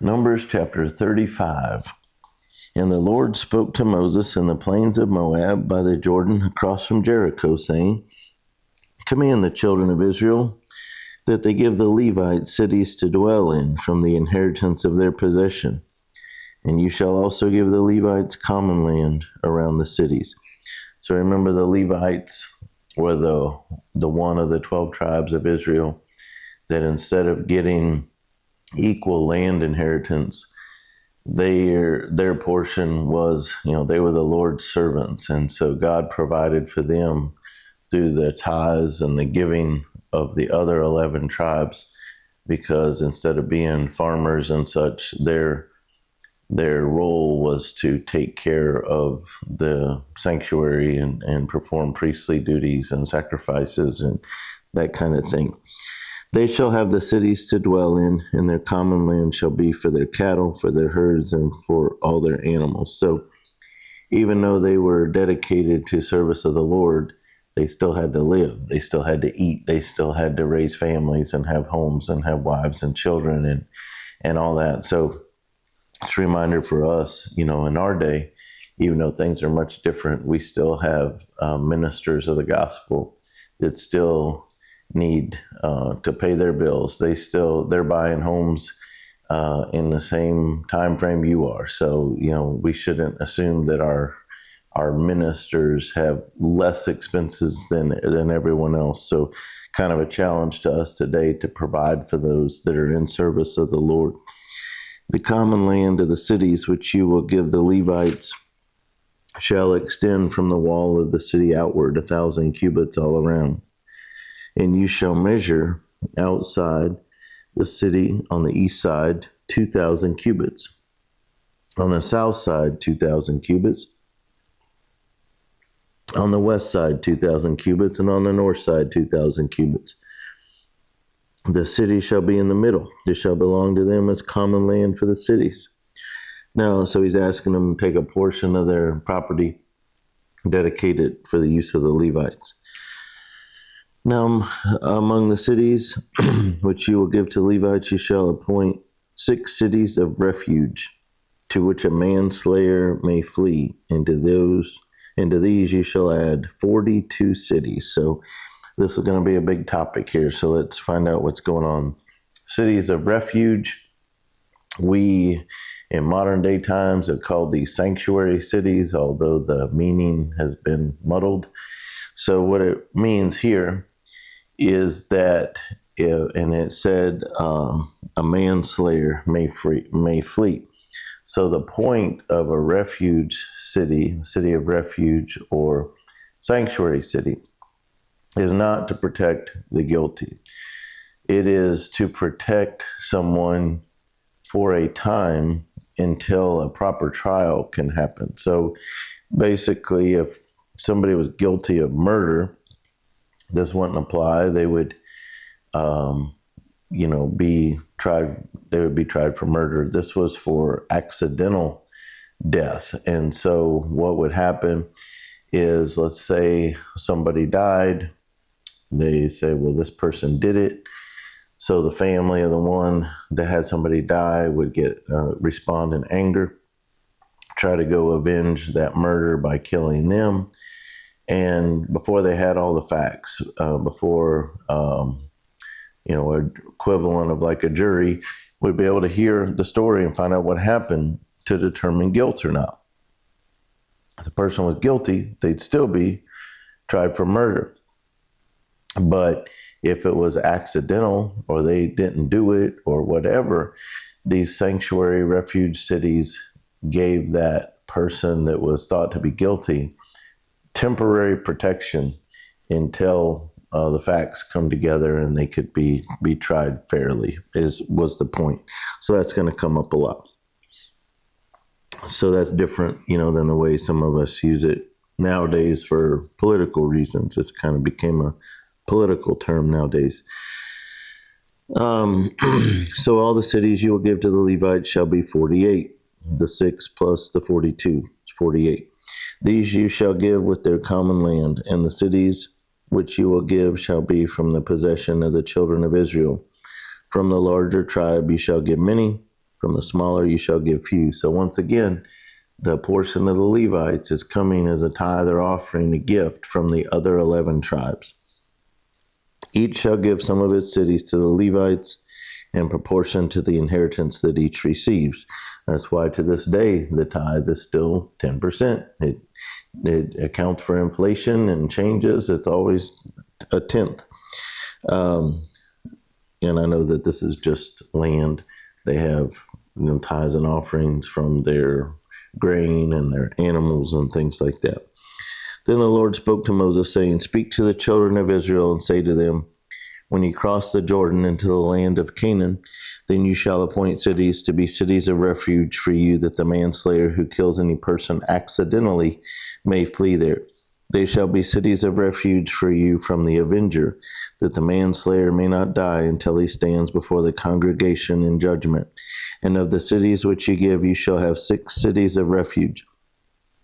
Numbers chapter 35. And the Lord spoke to Moses in the plains of Moab by the Jordan across from Jericho, saying, Command the children of Israel that they give the Levites cities to dwell in from the inheritance of their possession. And you shall also give the Levites common land around the cities. So remember, the Levites were the one of the 12 tribes of Israel that instead of getting equal land inheritance, their portion was, they were the Lord's servants. And so God provided for them through the tithes and the giving of the other 11 tribes, because instead of being farmers and such, their role was to take care of the sanctuary and perform priestly duties and sacrifices and that kind of thing. They shall have the cities to dwell in, and their common land shall be for their cattle, for their herds, and for all their animals. So even though they were dedicated to service of the Lord, they still had to live. They still had to eat. They still had to raise families and have homes and have wives and children and all that. So it's a reminder for us, in our day, even though things are much different, we still have ministers of the gospel that still need to pay their bills. They're buying homes in the same time frame you are. So, we shouldn't assume that our ministers have less expenses than everyone else. So kind of a challenge to us today to provide for those that are in service of the Lord. The common land of the cities which you will give the Levites shall extend from the wall of the city outward 1,000 cubits all around. And you shall measure outside the city on the east side 2,000 cubits, on the south side 2,000 cubits, on the west side 2,000 cubits, and on the north side 2,000 cubits. The city shall be in the middle. This shall belong to them as common land for the cities. Now, so he's asking them to take a portion of their property dedicated for the use of the Levites. Now, among the cities which you will give to Levites, you shall appoint 6 cities of refuge, to which a manslayer may flee. Into these you shall add 42 cities. So this is going to be a big topic here. So let's find out what's going on. Cities of refuge. We, in modern day times, have called these sanctuary cities, although the meaning has been muddled. So what it means here is that, and it said, a manslayer may flee. So the point of a refuge city of refuge, or sanctuary city, is not to protect the guilty. It is to protect someone for a time until a proper trial can happen. So basically, if somebody was guilty of murder, this wouldn't apply. They would, be tried. They would be tried for murder. This was for accidental death. And so what would happen is, let's say somebody died. They say, well, this person did it. So the family of the one that had somebody die would respond in anger, try to go avenge that murder by killing them. And before they had all the facts, an equivalent of like a jury would be able to hear the story and find out what happened to determine guilt or not. If the person was guilty, they'd still be tried for murder. But if it was accidental, or they didn't do it, or whatever, these sanctuary refuge cities gave that person that was thought to be guilty temporary protection until the facts come together and they could be tried fairly, was the point. So that's going to come up a lot. So that's different, than the way some of us use it nowadays for political reasons. It's kind of became a political term nowadays. So all the cities you will give to the Levites shall be 48. The 6 plus the 42 is 48. These you shall give with their common land, and the cities which you will give shall be from the possession of the children of Israel. From the larger tribe you shall give many, From the smaller you shall give few. So once again, the portion of the Levites is coming as a tithe or offering, a gift from the other 11 tribes. Each shall give some of its cities to the Levites in proportion to the inheritance that each receives. That's why to this day, the tithe is still 10%. It accounts for inflation and changes. It's always a tenth. And I know that this is just land. They have tithes and offerings from their grain and their animals and things like that. Then the Lord spoke to Moses, saying, Speak to the children of Israel and say to them, When you cross the Jordan into the land of Canaan, then you shall appoint cities to be cities of refuge for you, that the manslayer who kills any person accidentally may flee there. They shall be cities of refuge for you from the avenger, that the manslayer may not die until he stands before the congregation in judgment. And of the cities which you give, you shall have 6 cities of refuge.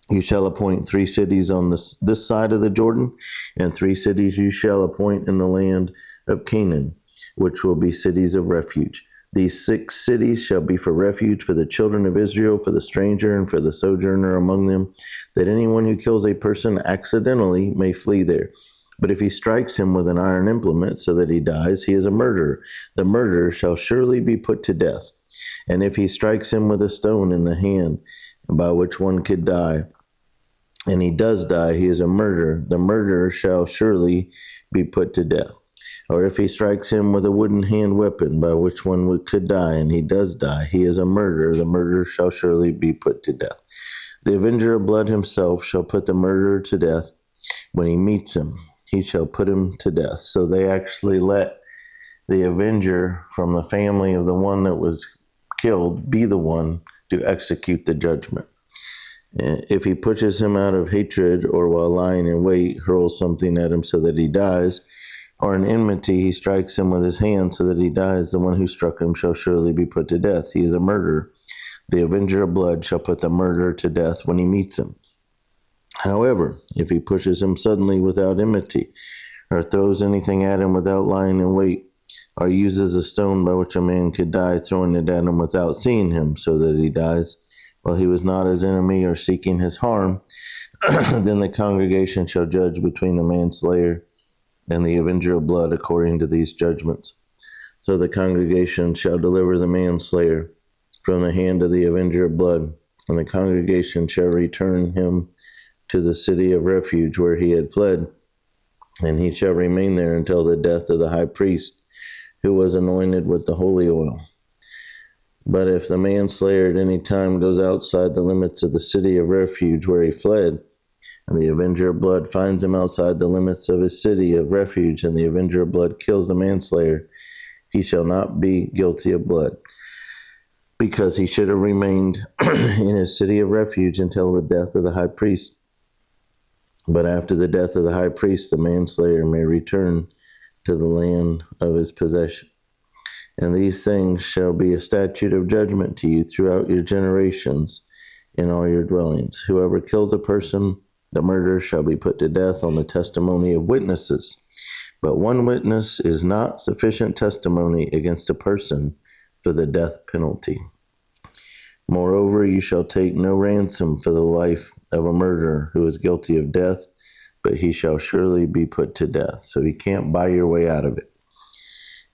You shall appoint 3 cities on this side of the Jordan, and 3 cities you shall appoint in the land of Canaan, which will be cities of refuge. These 6 cities shall be for refuge for the children of Israel, for the stranger and for the sojourner among them, that anyone who kills a person accidentally may flee there. But if he strikes him with an iron implement so that he dies, he is a murderer. The murderer shall surely be put to death. And if he strikes him with a stone in the hand, by which one could die, and he does die, he is a murderer. The murderer shall surely be put to death. Or if he strikes him with a wooden hand weapon by which one could die, and he does die, he is a murderer. The murderer shall surely be put to death. The avenger of blood himself shall put the murderer to death. When he meets him, he shall put him to death. So they actually let the avenger from the family of the one that was killed be the one to execute the judgment. If he pushes him out of hatred, or while lying in wait, hurls something at him so that he dies, or in enmity he strikes him with his hand so that he dies, the one who struck him shall surely be put to death. He is a murderer. The avenger of blood shall put the murderer to death when he meets him. However, if he pushes him suddenly without enmity, or throws anything at him without lying in wait, or uses a stone by which a man could die, throwing it at him without seeing him so that he dies, while he was not his enemy or seeking his harm, then the congregation shall judge between the manslayer and the avenger of blood according to these judgments. So the congregation shall deliver the manslayer from the hand of the avenger of blood, and the congregation shall return him to the city of refuge where he had fled, and he shall remain there until the death of the high priest, who was anointed with the holy oil. But if the manslayer at any time goes outside the limits of the city of refuge where he fled, and the avenger of blood finds him outside the limits of his city of refuge, and the avenger of blood kills the manslayer, he shall not be guilty of blood, because he should have remained in his city of refuge until the death of the high priest. But after the death of the high priest, the manslayer may return to the land of his possession. And these things shall be a statute of judgment to you throughout your generations in all your dwellings. Whoever kills a person, the murderer shall be put to death on the testimony of witnesses. But one witness is not sufficient testimony against a person for the death penalty. Moreover, you shall take no ransom for the life of a murderer who is guilty of death, but he shall surely be put to death. So you can't buy your way out of it.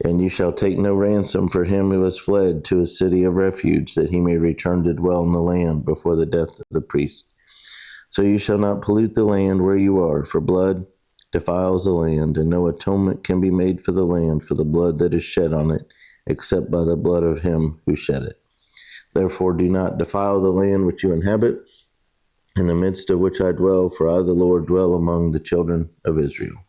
And you shall take no ransom for him who has fled to his city of refuge, that he may return to dwell in the land before the death of the priest. So you shall not pollute the land where you are, for blood defiles the land, and no atonement can be made for the land for the blood that is shed on it, except by the blood of him who shed it. Therefore do not defile the land which you inhabit, in the midst of which I dwell, for I, the Lord, dwell among the children of Israel.